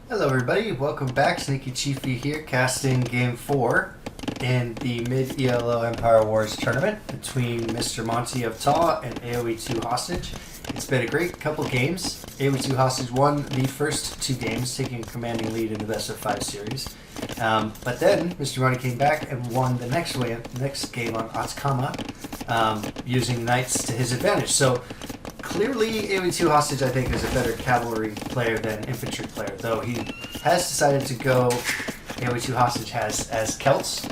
Hello everybody, welcome back. Sneaky Chiefy here, casting Game 4 in the Mid-ELO Empire Wars tournament between MrMonty of Ta and AoE2 Hostage. It's been a great couple games. AoE2 Hostage won the first two games, taking a commanding lead in the best of 5 series. But then MrMonty came back and won the next game on Atacama, using knights to his advantage. So clearly, AoE2 Hostage, I think, is a better cavalry player than infantry player, though he has decided to go, AoE2 Hostage has, as Celts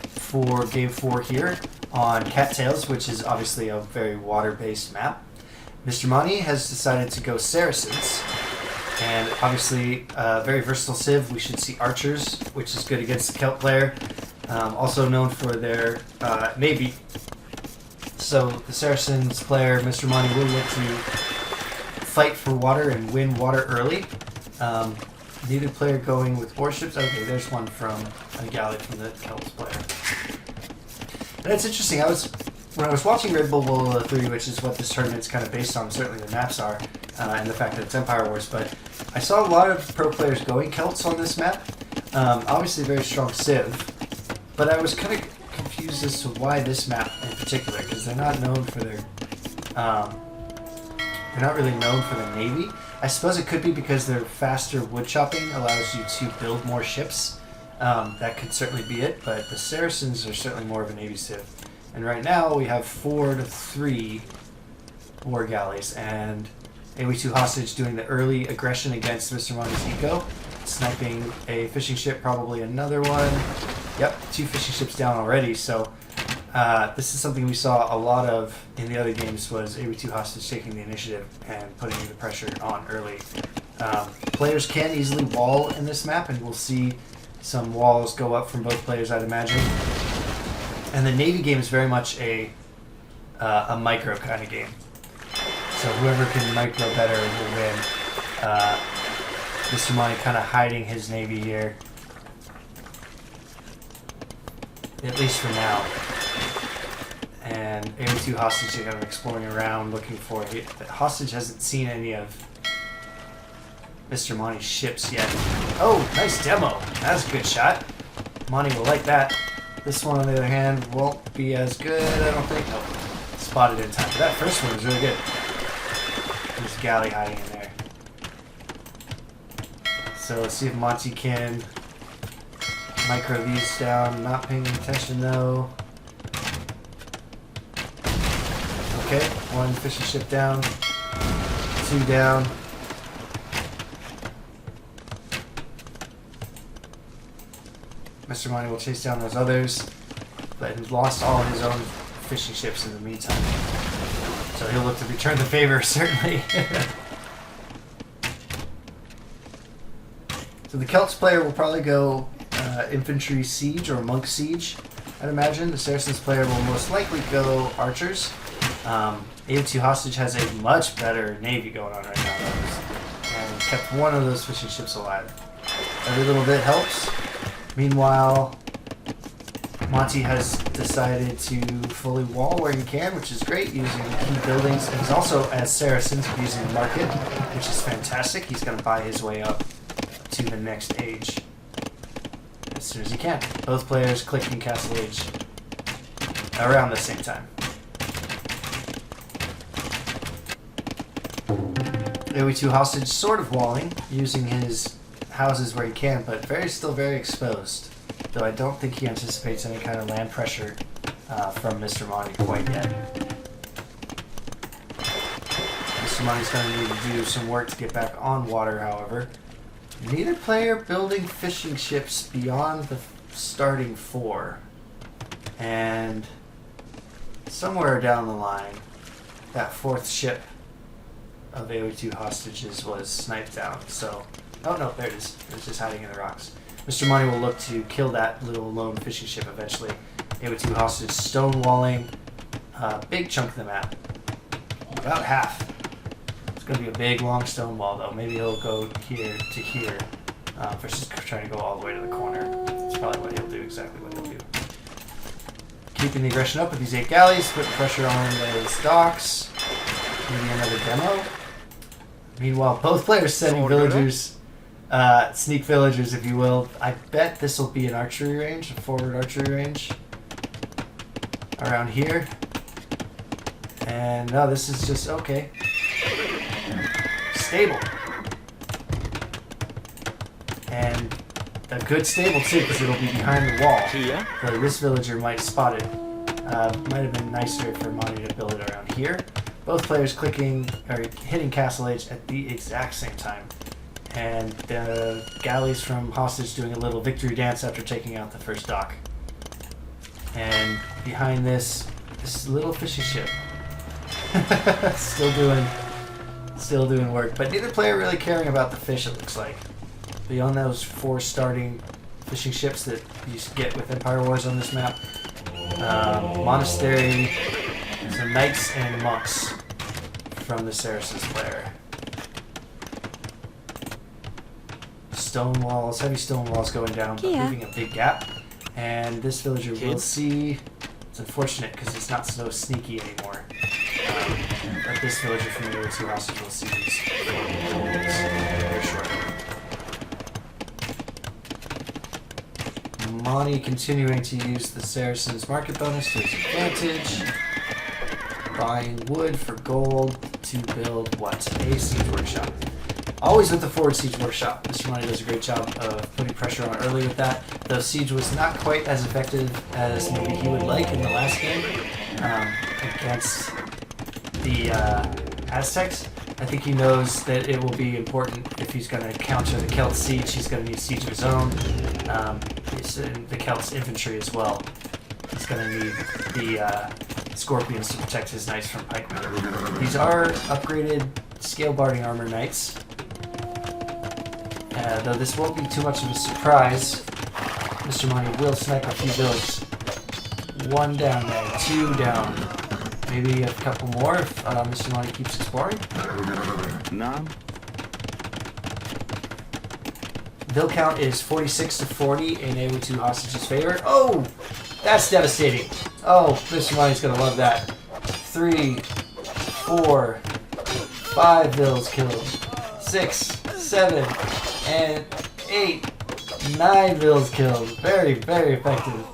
for Game 4 here on Cattails, which is obviously a very water-based map. MrMonty has decided to go Saracens, and obviously very versatile civ. We should see archers, which is good against the Celt player, also known for their navy. So the Saracens player, MrMonty, will look to fight for water and win water early. Neither player going with warships. Okay, there's one from a galley from the Celts player. And it's interesting. When I was watching Red Bull Wololo 3, which is what this tournament's kind of based on, certainly the maps are, and the fact that it's Empire Wars, but I saw a lot of pro players going Celts on this map. Obviously very strong civ, but I was kind of confused as to why this map in particular, because they're not known for their they're not really known for their navy. I suppose it could be because their faster wood chopping allows you to build more ships. That could certainly be it, but the Saracens are certainly more of a navy civ. And right now we have 4 to 3 war galleys, and AoE2 Hostage doing the early aggression against MrMonty's eco, sniping a fishing ship, probably another one. Yep, 2 fishing ships down already, so this is something we saw a lot of in the other games, was AoE2 Hostage taking the initiative and putting the pressure on early. Players can easily wall in this map, and we'll see some walls go up from both players, I'd imagine. And the Navy game is very much a micro kind of game. So whoever can micro better will win. MrMonty kind of hiding his Navy here. At least for now. And AoE2 Hostage are kind of exploring around looking for it. Hostage hasn't seen any of MrMonty's ships yet. Oh, nice demo. That's a good shot. Monty will like that. This one, on the other hand, won't be as good, I don't think. Nope. Spotted in time. But that first one was really good. There's a galley hiding in there. So let's see if Monty can micro these down. Not paying attention though. Okay, 1 fishing ship down. 2 down. MrMonty will chase down those others, but he's lost all his own fishing ships in the meantime. So he'll look to return the favor, certainly. So the Celts player will probably go infantry siege or monk siege, I'd imagine. The Saracens player will most likely go archers. AoE2 Hostage has a much better navy going on right now, and kept one of those fishing ships alive. Every little bit helps. Meanwhile, Monty has decided to fully wall where he can, which is great, using key buildings. And he's also, as Saracens, using the market, which is fantastic. He's going to buy his way up to the next age as soon as he can. Both players clicking Castle Age around the same time. AoE2 Hostage sort of walling, using his houses where he can, but still very exposed. Though I don't think he anticipates any kind of land pressure from MrMonty quite yet. MrMonty's going to need to do some work to get back on water, however. Neither player building fishing ships beyond the starting 4. And somewhere down the line, that 4th ship of AoE2 Hostages was sniped down, so... Oh no, there it is. It's just hiding in the rocks. MrMonty will look to kill that little lone fishing ship eventually. AoE2 Hostage stonewalling a big chunk of the map. About half. It's going to be a big, long stone wall, though. Maybe he'll go here to here versus trying to go all the way to the corner. That's probably what he'll do, exactly what he'll do. Keeping the aggression up with these 8 galleys, putting pressure on those docks. Maybe another demo. Meanwhile, both players sending villagers Sneak villagers, if you will. I bet this will be an archery range, a forward archery range. Around here. And no, this is just okay. Stable. And a good stable too, because it'll be behind the wall. Here. So this villager might spot it. Might have been nicer for Monty to build it around here. Both players clicking or hitting Castle Age at the exact same time. And the galleys from Hostage doing a little victory dance after taking out the first dock. And behind this little fishing ship. Still doing work. But neither player really caring about the fish, it looks like. Beyond those 4 starting fishing ships that you get with Empire Wars on this map. Monastery, some knights and monks from the Saracens player. Stone walls, heavy stone walls going down, but leaving a big gap. And this villager will see. It's unfortunate because it's not so sneaky anymore. But this villager from the two hostage will see these very shortly. Monty continuing to use the Saracens market bonus to his advantage. Buying wood for gold to build what? A siege workshop. Always with the forward siege workshop. MrMonty does a great job of putting pressure on early with that. Though siege was not quite as effective as maybe he would like in the last game against the Aztecs. I think he knows that it will be important if he's going to counter the Celt siege. He's going to need siege of his own. The Celts infantry as well. He's going to need the Scorpions to protect his knights from pikemen. These are upgraded scale barding armor knights. Though this won't be too much of a surprise, MrMonty will snipe a few builds. 1 down there, 2 down. Maybe a couple more if MrMonty keeps exploring. No. Bill count is 46-40 in AOE2 Hostage's favor. Oh! That's devastating. Oh, MrMonty's gonna love that. 3, 4, 5 bills killed. 6, 7, and 8, 9 bills killed. Very, very effective.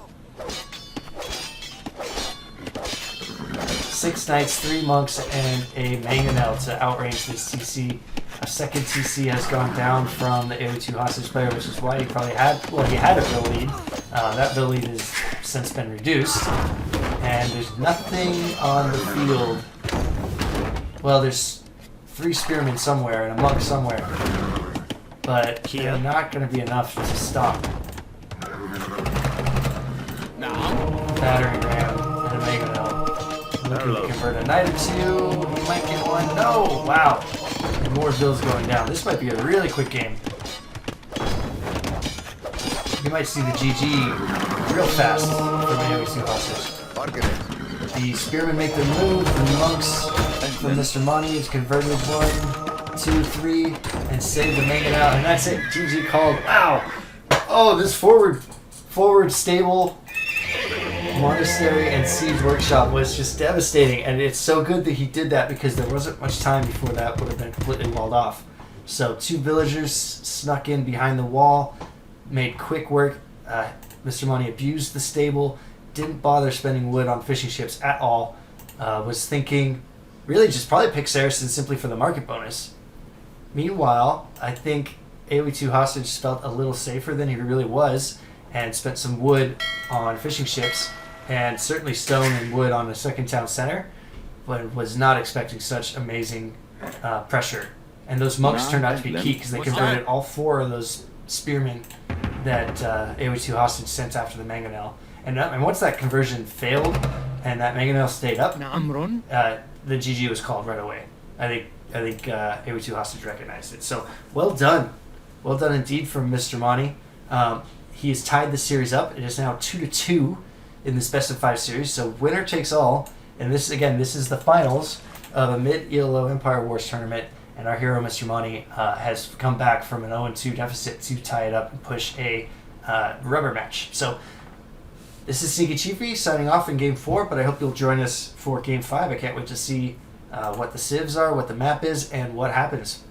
6 knights, 3 monks, and a mangonel to outrange this TC. A second TC has gone down from the AOE2 hostage player, which is why he probably had, well, he had a bill lead. That bill lead has since been reduced. And there's nothing on the field. Well, there's 3 spearmen somewhere and a monk somewhere. But they're not going to be enough to stop. No. Battering ram and a mangonel. Looking to convert a knight or 2. He might get one. No! Wow. And more bills going down. This might be a really quick game. You might see the GG real fast from AOE2 hostage. The spearmen make their move. The monks from MrMonty is converted 1, 2, 3, and save the mangonel. And that's it. GG called. Wow. Oh, this forward stable monastery and siege workshop was just devastating, and it's so good that he did that because there wasn't much time before that would have been completely walled off. So 2 villagers snuck in behind the wall, made quick work. MrMonty abused the stable, didn't bother spending wood on fishing ships at all. Was thinking really just probably pick Saracen simply for the market bonus. Meanwhile, I think AOE2 hostage felt a little safer than he really was and spent some wood on fishing ships and certainly stone and wood on the second town center, but was not expecting such amazing pressure. And those monks turned out to be key because they converted all 4 of those spearmen that AOE2 hostage sent after the mangonel. And once that conversion failed and that mangonel stayed up, the GG was called right away. I think AOE2 hostage recognized it. So well done indeed from MrMonty. He has tied the series up. It is now 2-2 in the specified series. So winner takes all. And this is the finals of a mid-ELO Empire Wars tournament. And our hero, MrMonty, has come back from an 0-2 deficit to tie it up and push a rubber match. So this is Sneaky Chiefy signing off in Game 4, but I hope you'll join us for Game 5. I can't wait to see what the civs are, what the map is, and what happens.